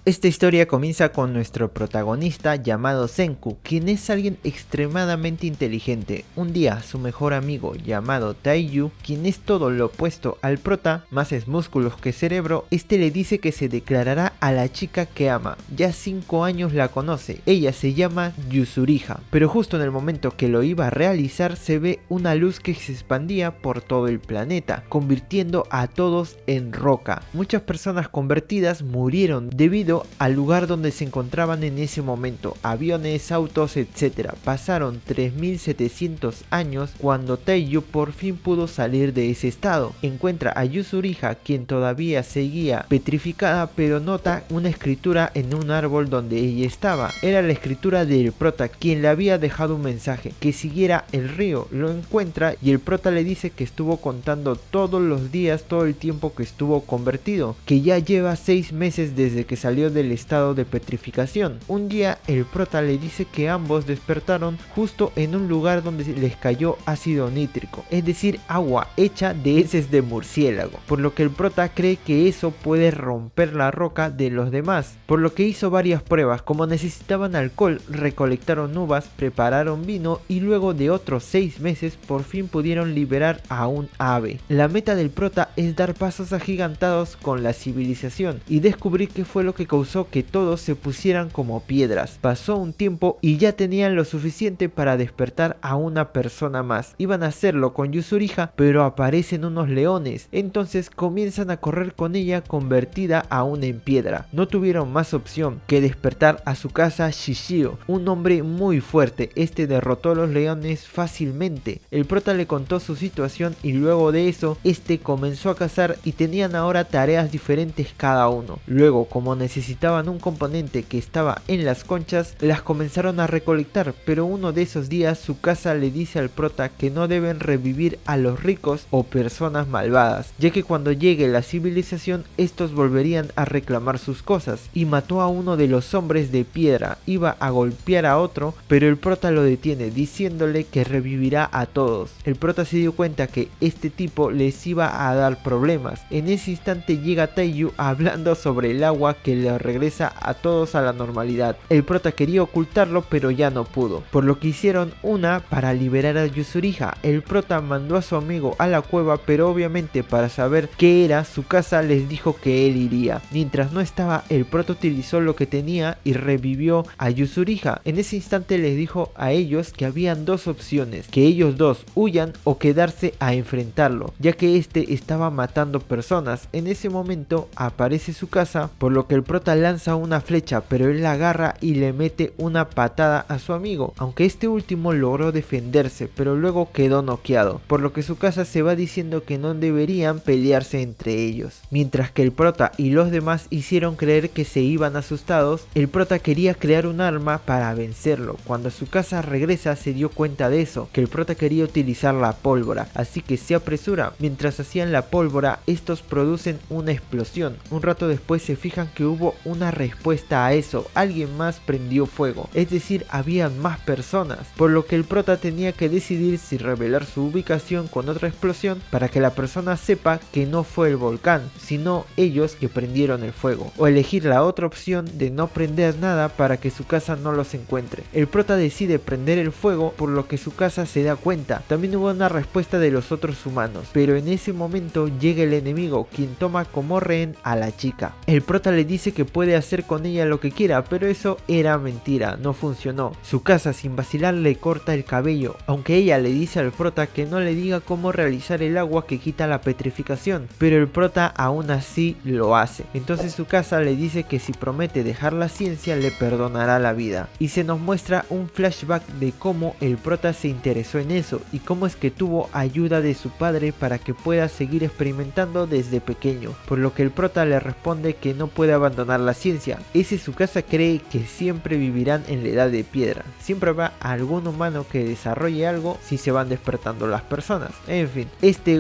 Esta historia comienza con nuestro protagonista llamado Senku, quien es alguien extremadamente inteligente. Un día su mejor amigo llamado Taiyu, quien es todo lo opuesto al prota, más es músculos que cerebro, le dice que se declarará a la chica que ama. Ya 5 años la conoce, ella se llama Yuzuriha, pero justo en el momento que lo iba a realizar se ve una luz que se expandía por todo el planeta, convirtiendo a todos en roca. Muchas personas convertidas murieron debido al lugar donde se encontraban en ese momento, aviones, autos, etc. Pasaron 3700 años cuando Taiyu por fin pudo salir de ese estado. Encuentra a Yuzuriha, quien todavía seguía petrificada, pero nota una escritura en un árbol donde ella estaba. Era la escritura del prota, quien le había dejado un mensaje, que siguiera el río. Lo encuentra y el prota le dice que estuvo contando todos los días, todo el tiempo que estuvo convertido, que ya lleva 6 meses desde que salió del estado de petrificación. Un día el prota le dice que ambos despertaron justo en un lugar donde les cayó ácido nítrico, es decir, agua hecha de heces de murciélago, por lo que el prota cree que eso puede romper la roca de los demás, por lo que hizo varias pruebas. Como necesitaban alcohol, recolectaron uvas, prepararon vino y luego de otros 6 meses por fin pudieron liberar a un ave. La meta del prota es dar pasos agigantados con la civilización y descubrir qué fue lo que causó que todos se pusieran como piedras. Pasó un tiempo y ya tenían lo suficiente para despertar a una persona más. Iban a hacerlo con Yuzuriha, pero aparecen unos leones, entonces comienzan a correr con ella convertida aún en piedra. No tuvieron más opción que despertar a su casa Shishio, un hombre muy fuerte. Derrotó a los leones fácilmente. El prota le contó su situación y luego de eso comenzó a cazar y tenían ahora tareas diferentes cada uno. Luego, como necesitaban un componente que estaba en las conchas, las comenzaron a recolectar, pero uno de esos días su casa le dice al prota que no deben revivir a los ricos o personas malvadas, ya que cuando llegue la civilización estos volverían a reclamar sus cosas, y mató a uno de los hombres de piedra. Iba a golpear a otro, pero el prota lo detiene diciéndole que revivirá a todos. El prota se dio cuenta que este tipo les iba a dar problemas. En ese instante llega Taiyu hablando sobre el agua que le regresa a todos a la normalidad. El prota quería ocultarlo, pero ya no pudo, por lo que hicieron una para liberar a Yuzuriha. El prota mandó a su amigo a la cueva, pero obviamente para saber qué era su casa les dijo que él iría. Mientras no estaba, el prota utilizó lo que tenía y revivió a Yuzuriha. En ese instante les dijo a ellos que habían dos opciones, que ellos dos huyan o quedarse a enfrentarlo, ya que estaba matando personas. En ese momento aparece su casa, por lo que el prota lanza una flecha, pero él la agarra y le mete una patada a su amigo, aunque este último logró defenderse, pero luego quedó noqueado, por lo que su casa se va diciendo que no deberían pelearse entre ellos. Mientras que el prota y los demás hicieron creer que se iban asustados, el prota quería crear un arma para vencerlo. Cuando su casa regresa se dio cuenta de eso, que el prota quería utilizar la pólvora, así que se apresura. Mientras hacían la pólvora, estos producen una explosión. Un rato después se fijan que hubo una respuesta a eso, alguien más prendió fuego, es decir, habían más personas, por lo que el prota tenía que decidir si revelar su ubicación con otra explosión para que la persona sepa que no fue el volcán, sino ellos que prendieron el fuego, o elegir la otra opción de no prender nada para que su casa no los encuentre. El prota decide prender el fuego, por lo que su casa se da cuenta. También hubo una respuesta de los otros humanos, pero en ese momento llega el enemigo, quien toma como rehén a la chica. El prota le dice que puede hacer con ella lo que quiera, pero eso era mentira, no funcionó. Su casa sin vacilar le corta el cabello, aunque ella le dice al prota que no le diga cómo realizar el agua que quita la petrificación, pero el prota aún así lo hace. Entonces su casa le dice que si promete dejar la ciencia le perdonará la vida, y se nos muestra un flashback de cómo el prota se interesó en eso y cómo es que tuvo ayuda de su padre para que pueda seguir experimentando desde pequeño, por lo que el prota le responde que no puede abandonar la ciencia. Su casa cree que siempre vivirán en la edad de piedra, siempre habrá algún humano que desarrolle algo si se van despertando las personas. En fin,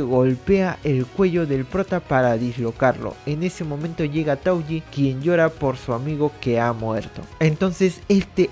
golpea el cuello del prota para dislocarlo. En ese momento llega Tauji, quien llora por su amigo que ha muerto. Entonces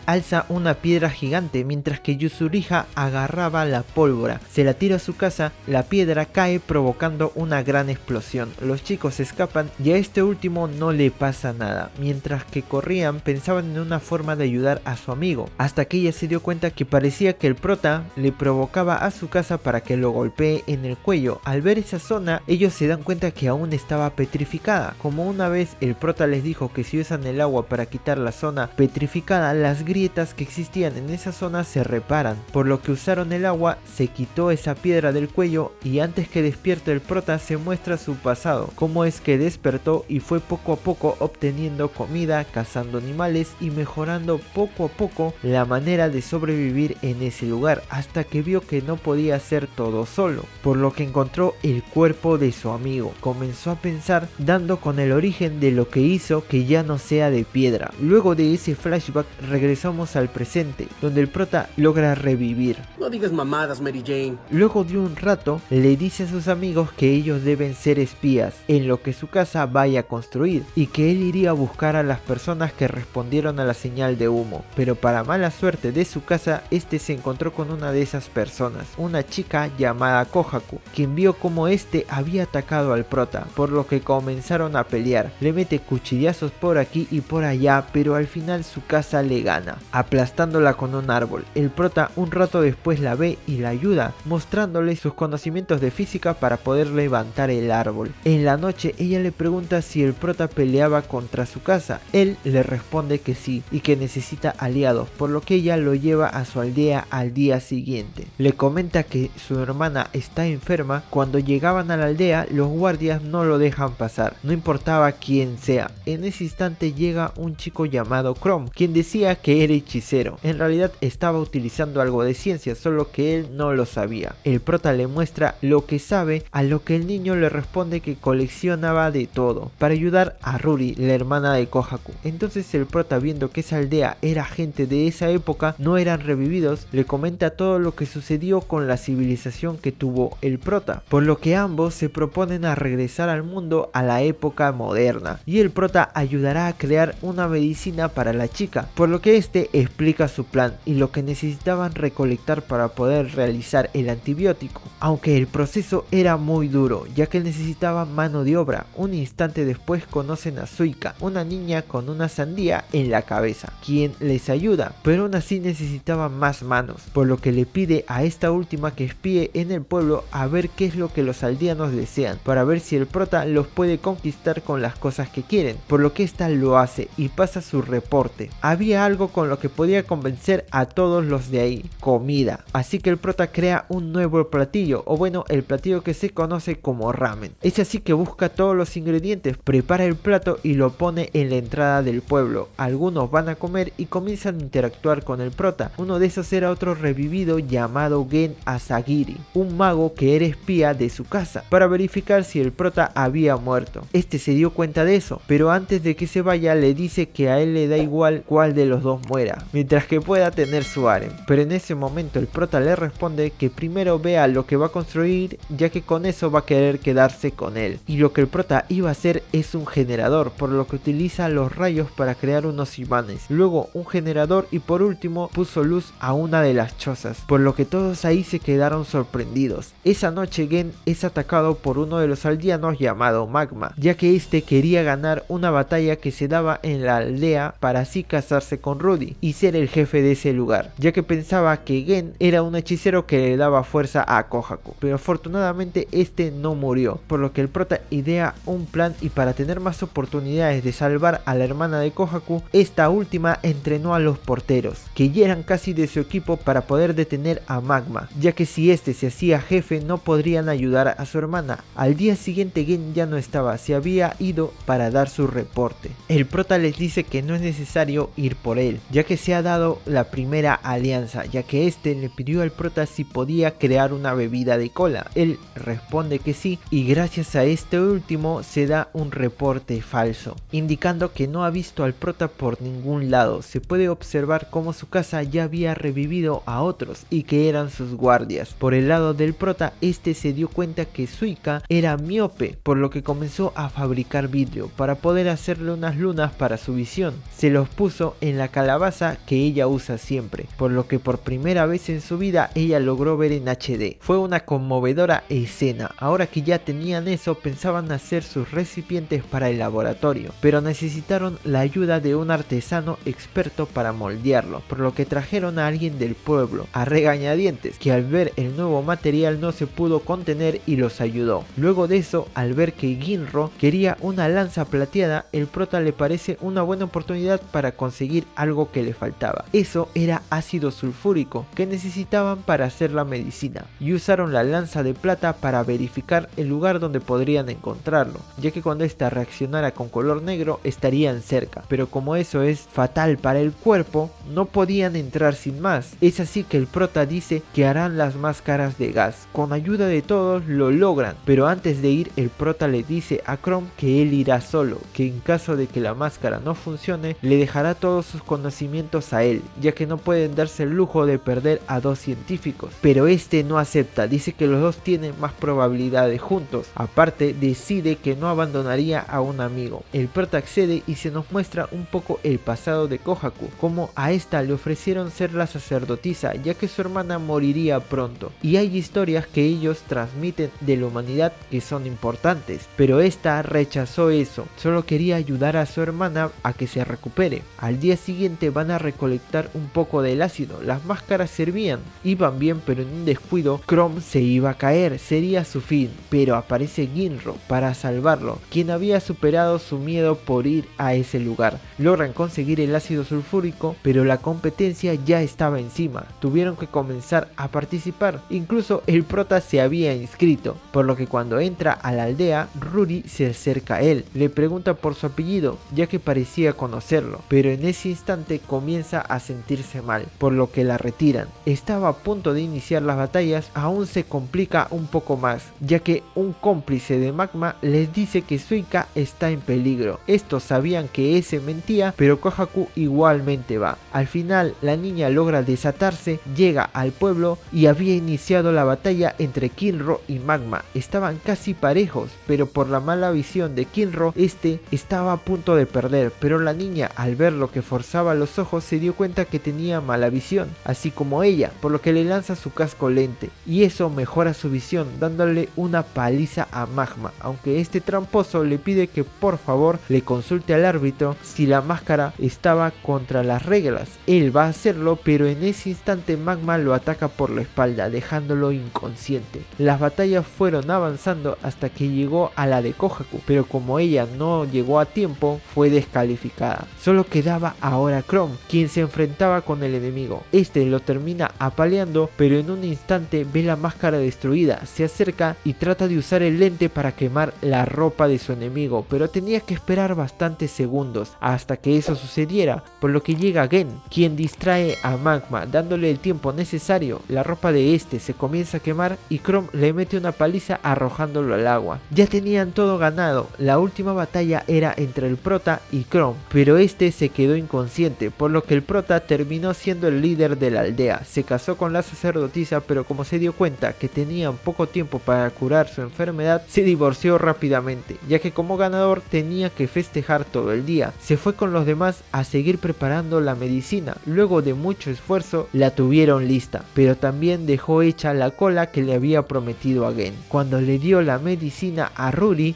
alza una piedra gigante, mientras que Yuzuriha agarraba la pólvora, se la tira a su casa. La piedra cae provocando una gran explosión. Los chicos escapan y a este último no le pasa nada. Mientras que corrían pensaban en una forma de ayudar a su amigo, hasta que ella se dio cuenta que parecía que el prota le provocaba a su casa para que lo golpee en el cuello. Al ver esa zona, ellos se dan cuenta que aún estaba petrificada. Como una vez el prota les dijo que si usan el agua para quitar la zona petrificada, las grietas que existían en esa zona se reparan, por lo que usaron el agua, se quitó esa piedra del cuello y antes que despierte el prota se muestra su pasado, cómo es que despertó y fue poco a poco obteniendo comida, cazando animales y mejorando poco a poco la manera de sobrevivir en ese lugar, hasta que vio que no podía hacer todo solo, por lo que encontró el cuerpo de su amigo. Comenzó a pensar, dando con el origen de lo que hizo que ya no sea de piedra. Luego de ese flashback regresamos al presente, donde el prota logra revivir. No digas mamadas, Mary Jane. Luego de un rato le dice a sus amigos que ellos deben ser espías en lo que su casa vaya a construir y que él iría a buscar a las personas que respondieron a la señal de humo, pero para mala suerte de su casa este se encontró con una de esas personas, una chica llamada Kohaku, quien vio como este había atacado al prota, por lo que comenzaron a pelear. Le mete cuchillazos por aquí y por allá, pero al final su casa le gana, aplastándola con un árbol. El prota un rato después la ve y la ayuda, mostrándole sus conocimientos de física para poder levantar el árbol. En la noche ella le pregunta si el prota peleaba contra su casa. Él le responde que sí y que necesita aliados, por lo que ella lo lleva a su aldea al día siguiente. Le comenta que su hermana está enferma. Cuando llegaban a la aldea los guardias no lo dejan pasar, no importaba quién sea. En ese instante llega un chico llamado Chrome, quien decía que era hechicero. En realidad estaba utilizando algo de ciencia, solo que él no lo sabía. El prota le muestra lo que sabe, a lo que el niño le responde que coleccionaba de todo para ayudar a Ruri, la hermana de Kohaku. Entonces el prota, viendo que esa aldea era gente de esa época, no eran revividos, le comenta todo lo que sucedió con la civilización que tuvo el prota, por lo que ambos se proponen a regresar al mundo a la época moderna y el prota ayudará a crear una medicina para la chica, por lo que este explica su plan y lo que necesitaban recolectar para poder realizar el antibiótico, aunque el proceso era muy duro ya que necesitaba mano de obra. Un instante después conocen a Suika, una niña con una sandía en la cabeza, quien les ayuda, pero aún así necesitaban más manos, por lo que le pide a esta última que espíe en el pueblo a ver qué es lo que los aldeanos desean, para ver si el prota los puede conquistar con las cosas que quieren, por lo que esta lo hace y pasa su reporte. Había algo con lo que podía convencer a todos los de ahí: comida, así que el prota crea un nuevo platillo, o bueno, el platillo que se conoce como ramen. Es así que busca todos los ingredientes, prepara el plato y lo pone en la entrada del pueblo. Algunos van a comer y comienzan a interactuar con el prota. Uno de esos era otro revivido llamado Gen Asagiri, un mago que era espía de su casa, para verificar si el prota había muerto. Este se dio cuenta de eso, pero antes de que se vaya le dice que a él le da igual cuál de los dos muera, mientras que pueda tener su harem. Pero en ese momento el prota le responde que primero vea lo que va a construir, ya que con eso va a querer quedarse con él. Y lo que el prota iba a hacer es un generador, por lo que utiliza los rayos para crear unos imanes, luego un generador y por último puso luz a una de las chozas, por lo que todos ahí se quedaron sorprendidos. Esa noche Gen es atacado por uno de los aldeanos llamado Magma, ya que este quería ganar una batalla que se daba en la aldea para así casarse con Rudy y ser el jefe de ese lugar, ya que pensaba que Gen era un hechicero que le daba fuerza a Kohaku, pero afortunadamente este no murió, por lo que el prota idea un plan y para tener más oportunidades de salvar a la hermana de Kohaku, esta última entrenó a los porteros, que ya eran casi de su equipo, para poder detener a Magma, ya que si este se hacía jefe no podrían ayudar a su hermana. Al día siguiente Gen ya no estaba, se había ido para dar su reporte. El prota les dice que no es necesario ir por él, ya que se ha dado la primera alianza, ya que este le pidió al prota si podía crear una bebida de cola. Él responde que sí y gracias a este último se da un reporte falso, indicando que no ha visto al prota por ningún lado. Se puede observar cómo su casa ya había revivido a otros y que eran sus guardias. Por el lado del prota, este se dio cuenta que Suika era miope, por lo que comenzó a fabricar vidrio para poder hacerle unas lunas para su visión. Se los puso en la calabaza que ella usa siempre, por lo que por primera vez en su vida ella logró ver en HD. Fue una conmovedora escena. Ahora que ya tenían eso, pensaban hacer sus recipientes para el laboratorio, pero necesitaron la ayuda de un artesano experto para moldearlo, por lo que trajeron a alguien del pueblo, a regañadientes, que al ver el nuevo material no se pudo contener y los ayudó. Luego de eso, al ver que Ginro quería una lanza plateada, el prota le parece una buena oportunidad para conseguir algo que le faltaba. Eso era ácido sulfúrico que necesitaban para hacer la medicina, y usaron la lanza de plata para verificar el lugar donde podrían encontrarlo, ya que cuando esta reaccionara con color negro estarían cerca, pero como eso es fatal para el cuerpo, no podían entrar sin más. Es así que el prota dice que harán las máscaras de gas. Con ayuda de todos lo logran, pero antes de ir el prota le dice a Chrome que él irá solo, que en caso de que la máscara no funcione le dejará todos sus conocimientos a él, ya que no pueden darse el lujo de perder a dos científicos. Pero este no acepta, dice que los dos tienen más probabilidades juntos. Aparte, decide que no abandonaría a un amigo. El prota accede y se nos muestra un poco el pasado de Kohaku, como a esta le ofrecieron ser la sacerdotisa ya que su hermana moriría pronto, y hay historias que ellos transmiten de la humanidad que son importantes, pero esta rechazó eso, solo quería ayudar a su hermana a que se recupere. Al día siguiente van a recolectar un poco del ácido, las máscaras servían, iban bien, pero en un descuido Chrome se iba a caer, sería su fin, pero aparece Ginro para salvarlo, quien había superado su miedo por ir a ese lugar. Logran conseguir el ácido sulfúrico, pero la competencia ya estaba encima, tuvieron que comenzar a participar, incluso el prota se había inscrito, por lo que cuando entra a la aldea, Ruri se acerca a él, le pregunta por su apellido, ya que parecía conocerlo, pero en ese instante comienza a sentirse mal, por lo que la retiran. Estaba a punto de iniciar las batallas, aún se complica un poco más, ya que un cómplice de Magma les dice que Suika está en peligro. Estos sabían que ese mentía, pero Kohaku igualmente va. Al final la niña logra desatarse, llega al pueblo y había iniciado la batalla entre Kinro y Magma. Estaban casi parejos, pero por la mala visión de Kinro, este estaba a punto de perder, pero la niña al ver lo que forzaba los ojos se dio cuenta que tenía mala visión, así como ella, por lo que le lanza su casco lente, y eso mejora su visión, dándole una paliza a Magma, aunque este tramposo le pide que por favor le consulte al árbitro si la máscara estaba contra las reglas. Él va a hacerlo, pero en ese instante Magma lo ataca por la espalda, dejándolo inconsciente. Las batallas fueron avanzando hasta que llegó a la de Kohaku, pero como ella no llegó a tiempo, fue descalificada. Solo quedaba ahora Chrome, quien se enfrentaba con el enemigo. Este lo termina apaleando, pero en un instante ve la máscara destruida, se acerca y trata de usar el lente para quemar la ropa de su enemigo, pero tenía que esperar bastantes segundos hasta que eso sucediera, por lo que llega Gen, quien distrae a Magma, dándole el tiempo necesario. La ropa de este se comienza a quemar y Chrome le mete una paliza arrojándolo al agua. Ya tenían todo ganado, la última batalla era entre el prota y Chrome, pero este se quedó inconsciente, por lo que el prota terminó siendo el líder de la aldea. Se casó con la sacerdotisa, pero como se dio cuenta que tenían poco tiempo para curar su enfermedad, se divorció rápidamente, ya que como ganador tenía que festejar todo el día. Se fue con los demás a seguir preparando la medicina. Luego de mucho esfuerzo la tuvieron lista, pero también dejó hecha la cola que le había prometido a Gen. Cuando le dio la medicina a Ruri,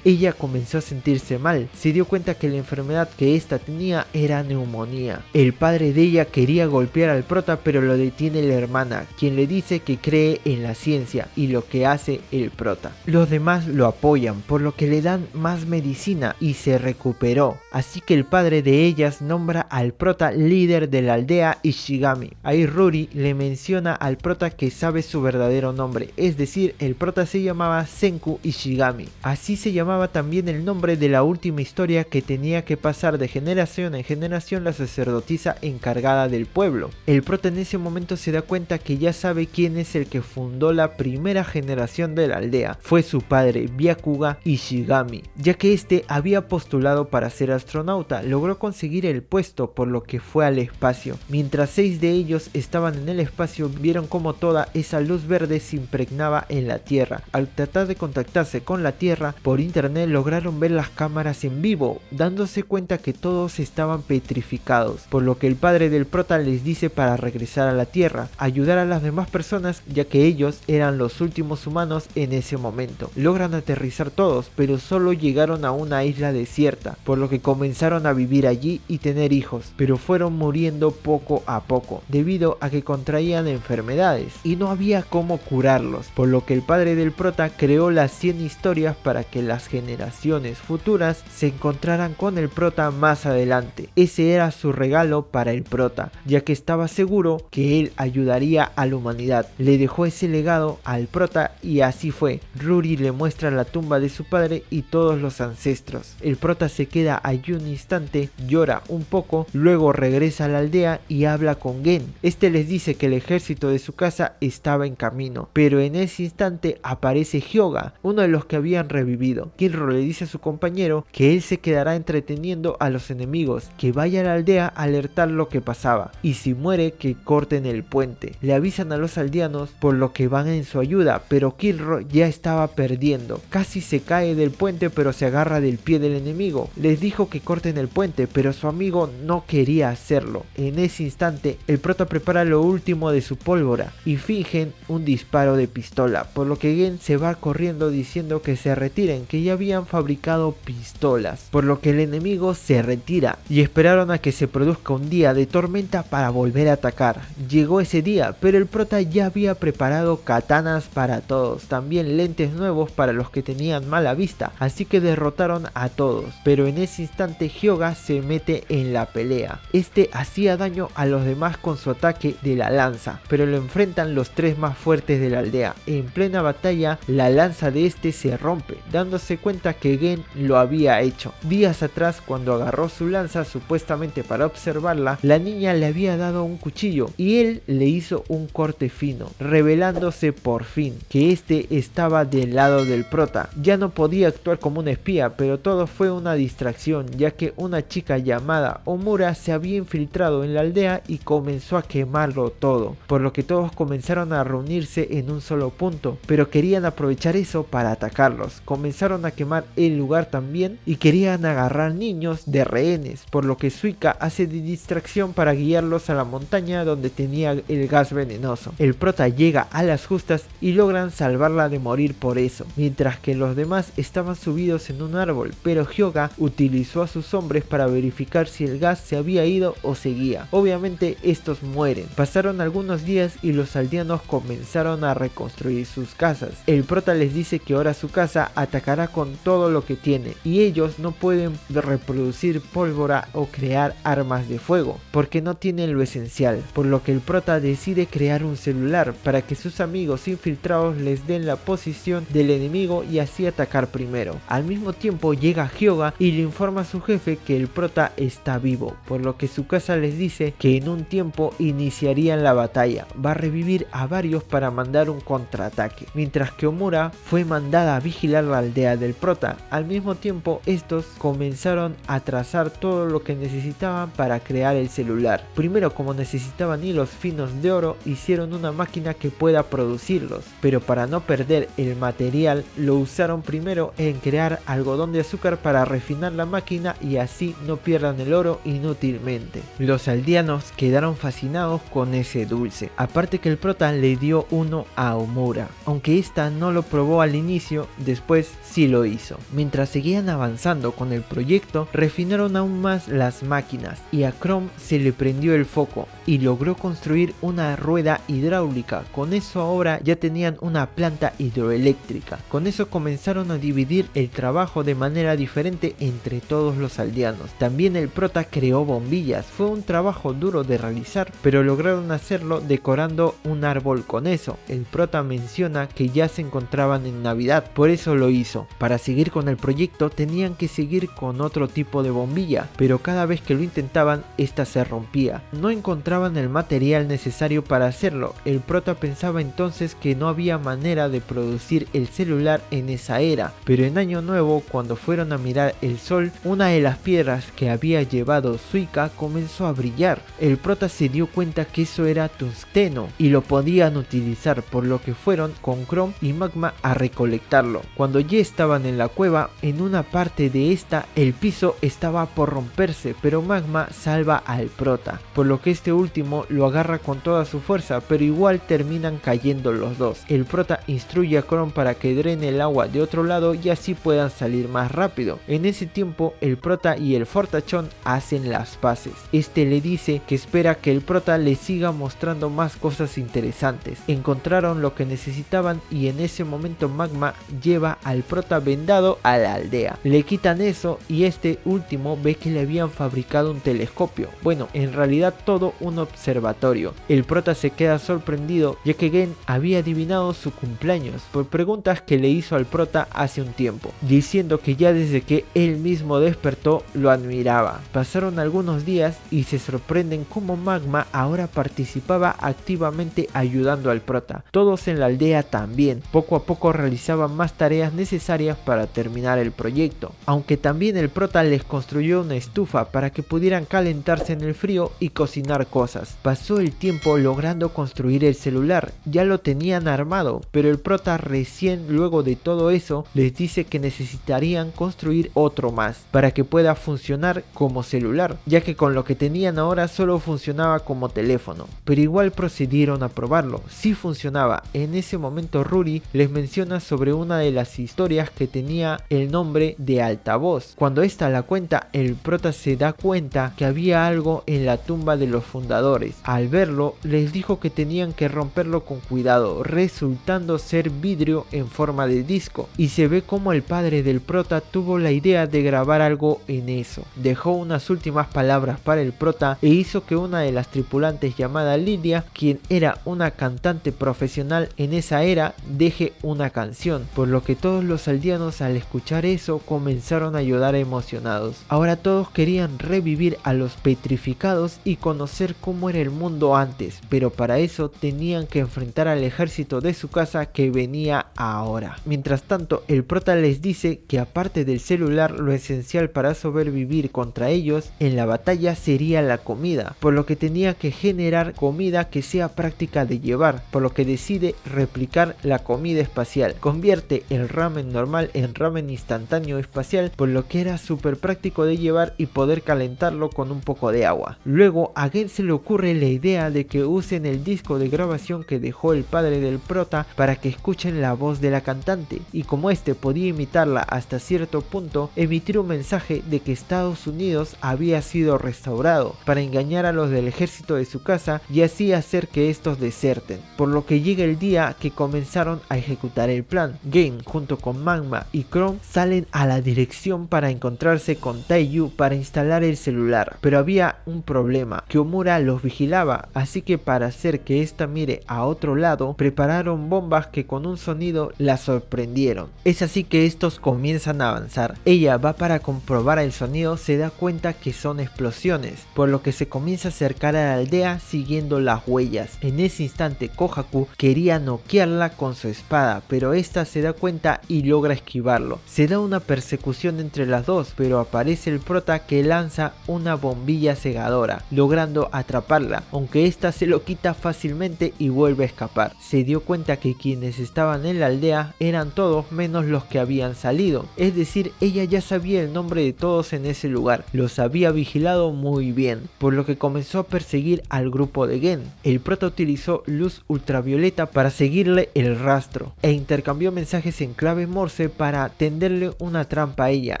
ella comenzó a sentirse mal, se dio cuenta que la enfermedad que ésta tenía era neumonía. El padre de ella quería golpear al prota, pero lo detiene la hermana, quien le dice que cree en la ciencia y lo que hace el prota. Los demás lo apoyan, por lo que le dan más medicina y se recuperó. Así que el padre de ellas nombra al prota líder de la aldea Ishigami. Ahí Ruri le menciona al prota que sabe su verdadero nombre, es decir, el prota se llamaba Senku Ishigami. Así se llamaba también el nombre de la última historia que tenía que pasar de generación en generación la sacerdotisa encargada del pueblo. El prota en ese momento se da cuenta que ya sabe quién es el que fundó la primera generación de la aldea. Fue su padre, Byakuga Ishigami, ya que este había postulado para ser astronauta, logró conseguir el puesto, por lo que fue al espacio. Mientras 6 de ellos estaban en el espacio, vieron como toda esa luz verde se impregnaba en la Tierra. Al tratar de contactarse con la Tierra por internet, internet lograron ver las cámaras en vivo, dándose cuenta que todos estaban petrificados, por lo que el padre del prota les dice para regresar a la Tierra, ayudar a las demás personas ya que ellos eran los últimos humanos en ese momento. Logran aterrizar todos, pero solo llegaron a una isla desierta, por lo que comenzaron a vivir allí y tener hijos, pero fueron muriendo poco a poco, debido a que contraían enfermedades y no había cómo curarlos, por lo que el padre del prota creó las 100 historias para que las generaciones futuras se encontraran con el prota más adelante. Ese era su regalo para el prota, ya que estaba seguro que él ayudaría a la humanidad. Le dejó ese legado al prota y así fue. Ruri le muestra la tumba de su padre y todos los ancestros. El prota se queda allí un instante, llora un poco, luego regresa a la aldea y habla con Gen. Este les dice que el ejército de su casa estaba en camino, pero en ese instante aparece Hyoga, uno de los que habían revivido. Killro le dice a su compañero que él se quedará entreteniendo a los enemigos, que vaya a la aldea a alertar lo que pasaba, y si muere que corten el puente. Le avisan a los aldeanos por lo que van en su ayuda, pero Killro ya estaba perdiendo. Casi se cae del puente pero se agarra del pie del enemigo. Les dijo que corten el puente, pero su amigo no quería hacerlo. En ese instante el prota prepara lo último de su pólvora y fingen un disparo de pistola, por lo que Gen se va corriendo diciendo que se retiren, que ya habían fabricado pistolas, por lo que el enemigo se retira y esperaron a que se produzca un día de tormenta para volver a atacar. Llegó ese día, pero el prota ya había preparado katanas para todos, también lentes nuevos para los que tenían mala vista, así que derrotaron a todos, pero en ese instante Hyoga se mete en la pelea. Este hacía daño a los demás con su ataque de la lanza, pero lo enfrentan los tres más fuertes de la aldea. En plena batalla, la lanza de este se rompe, dándose cuenta que Gen lo había hecho. Días atrás, cuando agarró su lanza supuestamente para observarla, la niña le había dado un cuchillo y él le hizo un corte fino, revelándose por fin que este estaba del lado del prota. Ya no podía actuar como un espía, pero todo fue una distracción, ya que una chica llamada Omura se había infiltrado en la aldea y comenzó a quemarlo todo, por lo que todos comenzaron a reunirse en un solo punto, pero querían aprovechar eso para atacarlos. Comenzaron a quemar el lugar también y querían agarrar niños de rehenes, por lo que Suika hace de distracción para guiarlos a la montaña donde tenía el gas venenoso. El prota llega a las justas y logran salvarla de morir por eso, mientras que los demás estaban subidos en un árbol, pero Hyoga utilizó a sus hombres para verificar si el gas se había ido o seguía. Obviamente estos mueren. Pasaron algunos días y los aldeanos comenzaron a reconstruir sus casas. El prota les dice que ahora su casa atacará con todo lo que tiene y ellos no pueden reproducir pólvora o crear armas de fuego porque no tienen lo esencial, por lo que el prota decide crear un celular para que sus amigos infiltrados les den la posición del enemigo y así atacar primero. Al mismo tiempo llega Hyoga y le informa a su jefe que el prota está vivo, por lo que su casa les dice que en un tiempo iniciarían la batalla. Va a revivir a varios para mandar un contraataque, mientras que Omura fue mandada a vigilar la aldea del prota. Al mismo tiempo estos comenzaron a trazar todo lo que necesitaban para crear el celular. Primero, como necesitaban hilos finos de oro, hicieron una máquina que pueda producirlos, pero para no perder el material lo usaron primero en crear algodón de azúcar para refinar la máquina y así no pierdan el oro inútilmente. Los aldeanos quedaron fascinados con ese dulce, aparte que el prota le dio uno a Omura, aunque esta no lo probó al inicio, después sí lo hizo. Mientras seguían avanzando con el proyecto, refinaron aún más las máquinas y a Chrome se le prendió el foco y logró construir una rueda hidráulica. Con eso ahora ya tenían una planta hidroeléctrica. Con eso comenzaron a dividir el trabajo de manera diferente entre todos los aldeanos. También el prota creó bombillas. Fue un trabajo duro de realizar, pero lograron hacerlo decorando un árbol con eso. El prota menciona que ya se encontraban en Navidad, por eso lo hizo. Para seguir con el proyecto tenían que seguir con otro tipo de bombilla, pero cada vez que lo intentaban esta se rompía. No encontraban el material necesario para hacerlo. El prota pensaba entonces que no había manera de producir el celular en esa era, pero en Año Nuevo, cuando fueron a mirar el sol, una de las piedras que había llevado Suika comenzó a brillar. El prota se dio cuenta que eso era tungsteno y lo podían utilizar, por lo que fueron con Chrome y Magma a recolectarlo. Cuando ya estaba estaban en la cueva, en una parte de esta el piso estaba por romperse, pero Magma salva al prota, por lo que este último lo agarra con toda su fuerza, pero igual terminan cayendo los dos. El prota instruye a Chrome para que drene el agua de otro lado y así puedan salir más rápido. En ese tiempo el prota y el fortachón hacen las paces. Este le dice que espera que el prota le siga mostrando más cosas interesantes. Encontraron lo que necesitaban y en ese momento Magma lleva al prota vendado a la aldea. Le quitan eso y este último ve que le habían fabricado un telescopio. Bueno, en realidad todo un observatorio. El prota se queda sorprendido ya que Gen había adivinado su cumpleaños por preguntas que le hizo al prota hace un tiempo, diciendo que ya desde que él mismo despertó lo admiraba. Pasaron algunos días y se sorprenden cómo Magma ahora participaba activamente ayudando al prota. Todos en la aldea también, poco a poco realizaban más tareas necesarias para terminar el proyecto, aunque también el prota les construyó una estufa para que pudieran calentarse en el frío y cocinar cosas. Pasó el tiempo logrando construir el celular, ya lo tenían armado, pero el prota recién luego de todo eso les dice que necesitarían construir otro más para que pueda funcionar como celular, ya que con lo que tenían ahora solo funcionaba como teléfono, pero igual procedieron a probarlo. Sí funcionaba. En ese momento Ruri les menciona sobre una de las historias que tenía el nombre de altavoz. Cuando esta la cuenta, el prota se da cuenta que había algo en la tumba de los fundadores. Al verlo, les dijo que tenían que romperlo con cuidado, resultando ser vidrio en forma de disco, y se ve como el padre del prota tuvo la idea de grabar algo en eso. Dejó unas últimas palabras para el prota e hizo que una de las tripulantes llamada Lidia, quien era una cantante profesional en esa era, deje una canción, por lo que todos los aldeanos al escuchar eso comenzaron a llorar emocionados. Ahora todos querían revivir a los petrificados y conocer cómo era el mundo antes, pero para eso tenían que enfrentar al ejército de su casa que venía ahora. Mientras tanto, el prota les dice que aparte del celular, lo esencial para sobrevivir contra ellos en la batalla sería la comida, por lo que tenía que generar comida que sea práctica de llevar, por lo que decide replicar la comida espacial. Convierte el ramen normal en ramen instantáneo espacial, por lo que era súper práctico de llevar y poder calentarlo con un poco de agua. Luego a Gen se le ocurre la idea de que usen el disco de grabación que dejó el padre del prota para que escuchen la voz de la cantante, y como este podía imitarla hasta cierto punto, emitir un mensaje de que Estados Unidos había sido restaurado para engañar a los del ejército de su casa y así hacer que estos deserten, por lo que llega el día que comenzaron a ejecutar el plan. Gen junto con Magma y Chrome salen a la dirección para encontrarse con Taiyu para instalar el celular, pero había un problema, que Omura los vigilaba, así que para hacer que esta mire a otro lado, prepararon bombas que con un sonido la sorprendieron. Es así que estos comienzan a avanzar. Ella va para comprobar el sonido, se da cuenta que son explosiones, por lo que se comienza a acercar a la aldea siguiendo las huellas. En ese instante Kohaku quería noquearla con su espada, pero esta se da cuenta y logra esquivarlo. Se da una persecución entre las dos, pero aparece el prota que lanza una bombilla cegadora, logrando atraparla, aunque esta se lo quita fácilmente y vuelve a escapar. Se dio cuenta que quienes estaban en la aldea eran todos menos los que habían salido, es decir, ella ya sabía el nombre de todos en ese lugar, los había vigilado muy bien, por lo que comenzó a perseguir al grupo de Gen. El prota utilizó luz ultravioleta para seguirle el rastro e intercambió mensajes en clave Morse para tenderle una trampa a ella,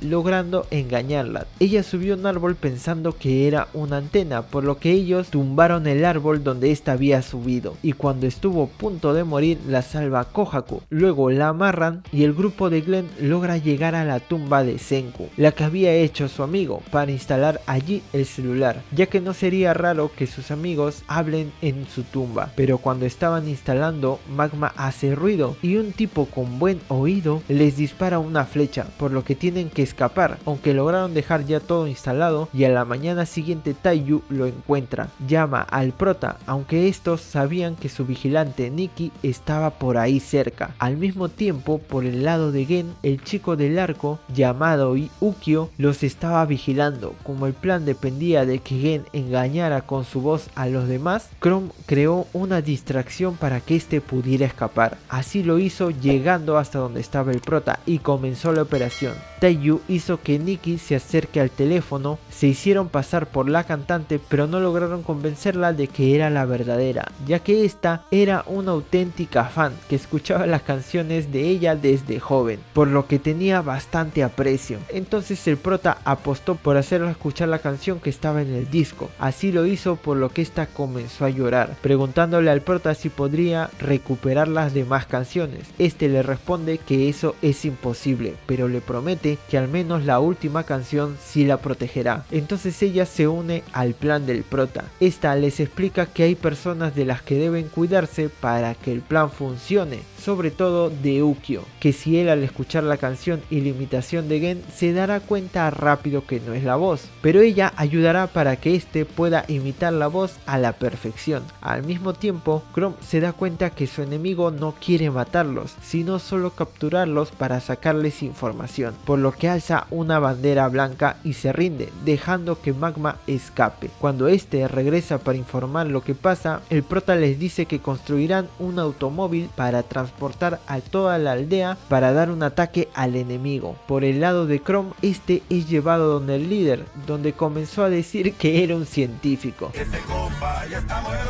logrando engañarla. Ella subió a un árbol pensando que era una antena, por lo que ellos tumbaron el árbol donde ésta había subido, y cuando estuvo a punto de morir la salva Kohaku. Luego la amarran y el grupo de Glenn logra llegar a la tumba de Senku, la que había hecho su amigo, para instalar allí el celular, ya que no sería raro que sus amigos hablen en su tumba. Pero cuando estaban instalando, Magma hace ruido y un tipo con buen oído les dispara una flecha, por lo que tienen que escapar, aunque lograron dejar ya todo instalado, y a la mañana siguiente Taiyu lo encuentra, llama al prota, aunque estos sabían que su vigilante Nikki estaba por ahí cerca. Al mismo tiempo, por el lado de Gen, el chico del arco llamado Ukyo los estaba vigilando. Como el plan dependía de que Gen engañara con su voz a los demás, Chrome creó una distracción para que este pudiera escapar. Así lo hizo llegando hasta donde estaba el prota prota y comenzó la operación. Taeyu hizo que Nikki se acerque al teléfono, se hicieron pasar por la cantante, pero no lograron convencerla de que era la verdadera, ya que esta era una auténtica fan que escuchaba las canciones de ella desde joven, por lo que tenía bastante aprecio. Entonces el prota apostó por hacerla escuchar la canción que estaba en el disco. Así lo hizo, por lo que esta comenzó a llorar, preguntándole al prota si podría recuperar las demás canciones. Este le responde que eso es imposible, pero le promete que al menos la última canción sí la protegerá. Entonces ella se une al plan del prota. Esta les explica que hay personas de las que deben cuidarse para que el plan funcione, sobre todo de Ukyo, que si él al escuchar la canción y la imitación de Gen se dará cuenta rápido que no es la voz, pero ella ayudará para que éste pueda imitar la voz a la perfección. Al mismo tiempo, Chrome se da cuenta que su enemigo no quiere matarlos, sino solo capturarlos para sacarles información, por lo que alza una bandera blanca y se rinde, dejando que Magma escape. Cuando este regresa para informar lo que pasa, el prota les dice que construirán un automóvil para transportar a toda la aldea para dar un ataque al enemigo. Por el lado de Chrome, este es llevado donde el líder, donde comenzó a decir que era un científico. Ese compa ya está muerto.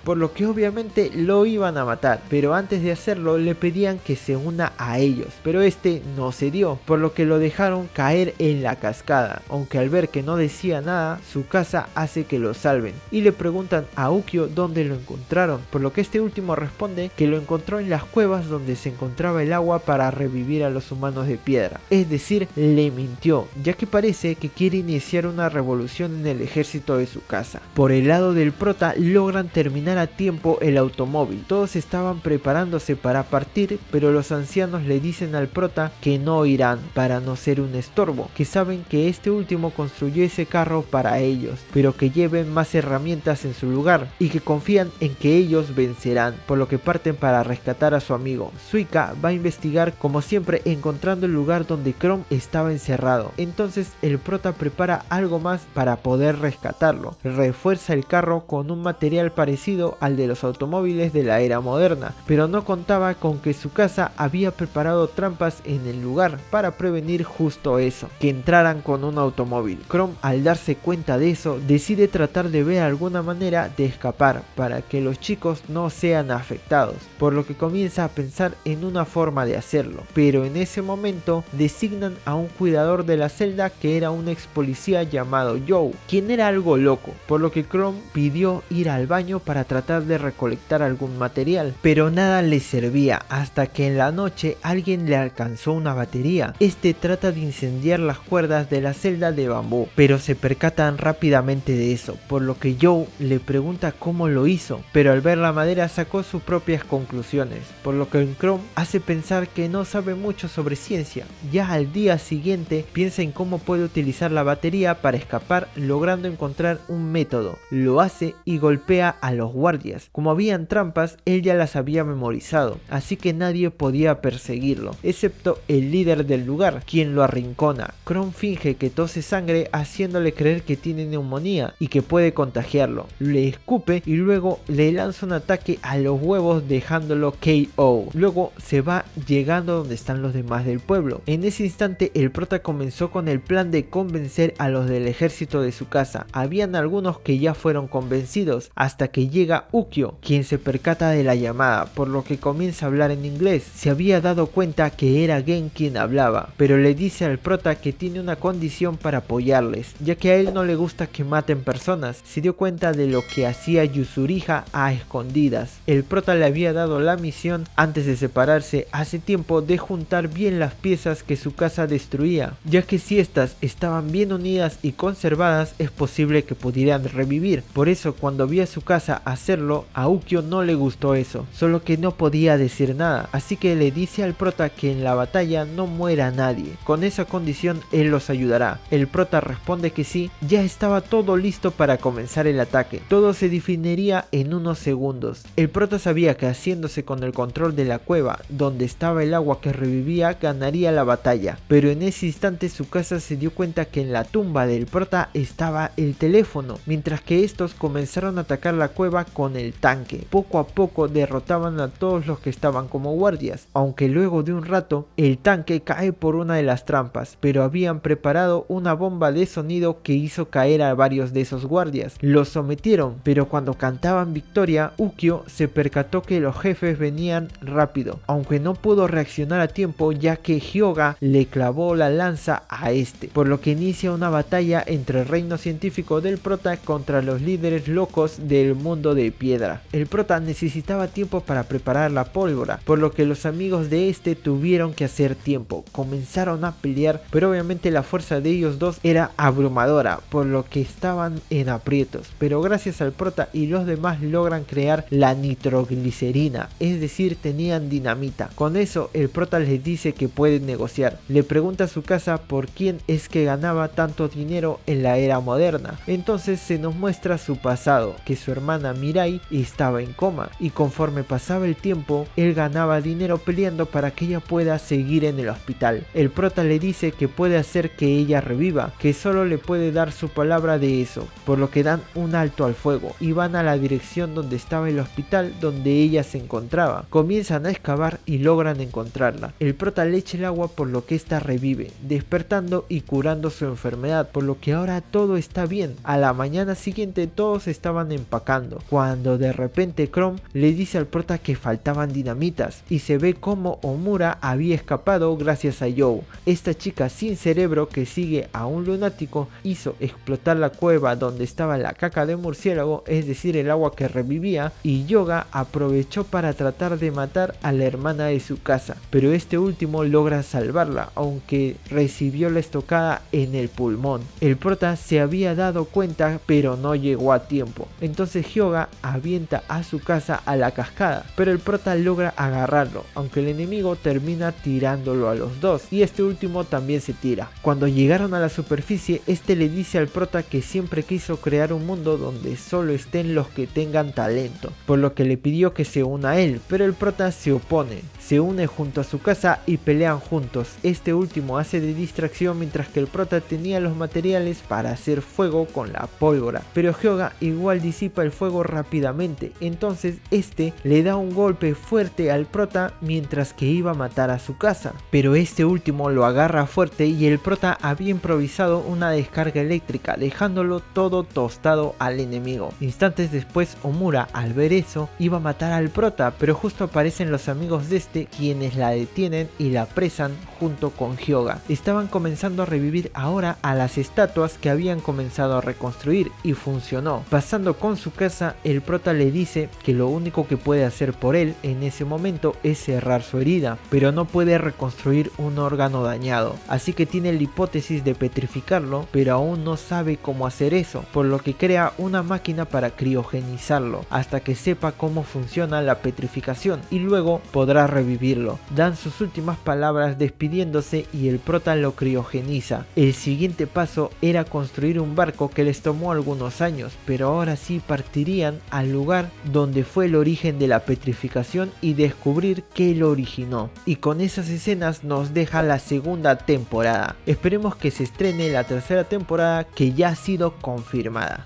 Por lo que obviamente lo iban a matar, pero antes de hacerlo le pedían que se una a ellos, pero este no se dio, por lo que lo dejaron caer en la cascada, aunque al ver que no decía nada, su casa hace que lo salven, y le preguntan a Ukyo dónde lo encontraron, por lo que este último responde que lo encontró en las cuevas donde se encontraba el agua para revivir a los humanos de piedra, es decir, le mintió, ya que parece que quiere iniciar una revolución en el ejército de su casa. Por el lado del prota logran terminar a tiempo el automóvil. Todos estaban preparándose para partir, pero los ancianos le dicen al prota que no irán para no ser un estorbo, que saben que este último construyó ese carro para ellos, pero que lleven más herramientas en su lugar y que confían en que ellos vencerán, por lo que parten para rescatar a su amigo. Suika va a investigar como siempre, encontrando el lugar donde Chrome estaba encerrado. Entonces el prota prepara algo más para poder rescatarlo. Refuerza el carro con un material parecido al de los automóviles de la era moderna, pero no contaba con que su casa había preparado trampas en el lugar para prevenir justo eso, que entraran con un automóvil. Chrome, al darse cuenta de eso, decide tratar de ver alguna manera de escapar para que los chicos no sean afectados, por lo que comienza a pensar en una forma de hacerlo, pero en ese momento designan a un cuidador de la celda que era un ex policía llamado Joe, quien era algo loco, por lo que Chrome pidió ir al baño para tratar de recolectar algún material, pero nada le servía hasta que en la noche alguien le alcanzó una batería. Este trata de incendiar las cuerdas de la celda de bambú, pero se percatan rápidamente de eso, por lo que Joe le pregunta cómo lo hizo, pero al ver la madera sacó sus propias conclusiones, por lo que Chrome hace pensar que no sabe mucho sobre ciencia. Ya al día siguiente piensa en cómo puede utilizar la batería para escapar, logrando encontrar un método. Lo hace y golpea a los guardias. Como habían trampas, él ya las había memorizado, así que nadie podía perseguirlo, excepto el líder del lugar, quien lo arrincona. Chrome finge que tose sangre, haciéndole creer que tiene neumonía y que puede contagiarlo. Le escupe y luego le lanza un ataque a los huevos, dejándolo KO. Luego se va llegando donde están los demás del pueblo. En ese instante el prota comenzó con el plan de convencer a los del ejército de su casa. Habían algunos que ya fueron convencidos, hasta que llega Ukyo, quien se percata de la llamada, por lo que comienza a hablar en inglés. Se había dado cuenta que era Gen quien hablaba, pero le dice al prota que tiene una condición para apoyarles, ya que a él no le gusta que maten personas. Se dio cuenta de lo que hacía Yuzuriha a escondidas. El prota le había dado la misión, antes de separarse hace tiempo, de juntar bien las piezas que su casa destruía, ya que si estas estaban bien unidas y conservadas es posible que pudieran revivir. Por eso cuando vio a su casa hacerlo, a Ukyo no le gustó eso, solo que no podía decir nada, así que le dice al prota que en la batalla no muera nadie, con esa condición él los ayudará. El prota responde que sí. Ya estaba todo listo para comenzar el ataque, todo se definiría en unos segundos. El prota sabía que haciéndose con el control de la cueva donde estaba el agua que revivía ganaría la batalla, pero en ese instante su casa se dio cuenta que en la tumba del prota estaba el teléfono, mientras que estos comenzaron a atacar la cueva peleaba con el tanque. Poco a poco derrotaban a todos los que estaban como guardias, aunque luego de un rato el tanque cae por una de las trampas, pero habían preparado una bomba de sonido que hizo caer a varios de esos guardias. Los sometieron, pero cuando cantaban victoria, Ukyo se percató que los jefes venían rápido, aunque no pudo reaccionar a tiempo ya que Hyoga le clavó la lanza a este, por lo que inicia una batalla entre el reino científico del prota contra los líderes locos del mundo de piedra. El prota necesitaba tiempo para preparar la pólvora, por lo que los amigos de este tuvieron que hacer tiempo. Comenzaron a pelear, pero obviamente la fuerza de ellos dos era abrumadora, por lo que estaban en aprietos, pero gracias al prota y los demás logran crear la nitroglicerina, es decir, tenían dinamita. Con eso el prota les dice que pueden negociar. Le pregunta a su casa por quién es que ganaba tanto dinero en la era moderna. Entonces se nos muestra su pasado, que su hermana Mirai estaba en coma y conforme pasaba el tiempo él ganaba dinero peleando para que ella pueda seguir en el hospital. El prota le dice que puede hacer que ella reviva, que solo le puede dar su palabra de eso, por lo que dan un alto al fuego y van a la dirección donde estaba el hospital donde ella se encontraba. Comienzan a excavar y logran encontrarla. El prota le echa el agua por lo que esta revive, despertando y curando su enfermedad, por lo que ahora todo está bien. A la mañana siguiente todos estaban empacando, cuando de repente Chrome le dice al prota que faltaban dinamitas y se ve como Omura había escapado gracias a Joe. Esta chica sin cerebro que sigue a un lunático hizo explotar la cueva donde estaba la caca de murciélago, es decir el agua que revivía, y Hyoga aprovechó para tratar de matar a la hermana de su casa, pero este último logra salvarla, aunque recibió la estocada en el pulmón. El prota se había dado cuenta pero no llegó a tiempo, entonces Hyoga avienta a su casa a la cascada, pero el prota logra agarrarlo, aunque el enemigo termina tirándolo a los dos y este último también se tira. Cuando llegaron a la superficie, este le dice al prota que siempre quiso crear un mundo donde solo estén los que tengan talento, por lo que le pidió que se una a él, pero el prota se opone. Se une junto a su casa y pelean juntos. Este último hace de distracción mientras que el prota tenía los materiales para hacer fuego con la pólvora, pero Hyoga igual disipa el fuego rápidamente, entonces este le da un golpe fuerte al prota mientras que iba a matar a su casa, pero este último lo agarra fuerte y el prota había improvisado una descarga eléctrica dejándolo todo tostado al enemigo. Instantes después Omura al ver eso iba a matar al prota, pero justo aparecen los amigos de este quienes la detienen y la apresan junto con Hyoga. Estaban comenzando a revivir ahora a las estatuas que habían comenzado a reconstruir y funcionó. Pasando con su casa, el prota le dice que lo único que puede hacer por él en ese momento es cerrar su herida, pero no puede reconstruir un órgano dañado, así que tiene la hipótesis de petrificarlo, pero aún no sabe cómo hacer eso, por lo que crea una máquina para criogenizarlo hasta que sepa cómo funciona la petrificación y luego podrá revivirlo. Dan sus últimas palabras despidiéndose y el prota lo criogeniza. El siguiente paso era construir un barco que les tomó algunos años, pero ahora sí partirían al lugar donde fue el origen de la petrificación y descubrir qué lo originó. Y con esas escenas nos deja la segunda temporada. Esperemos que se estrene la tercera temporada que ya ha sido confirmada.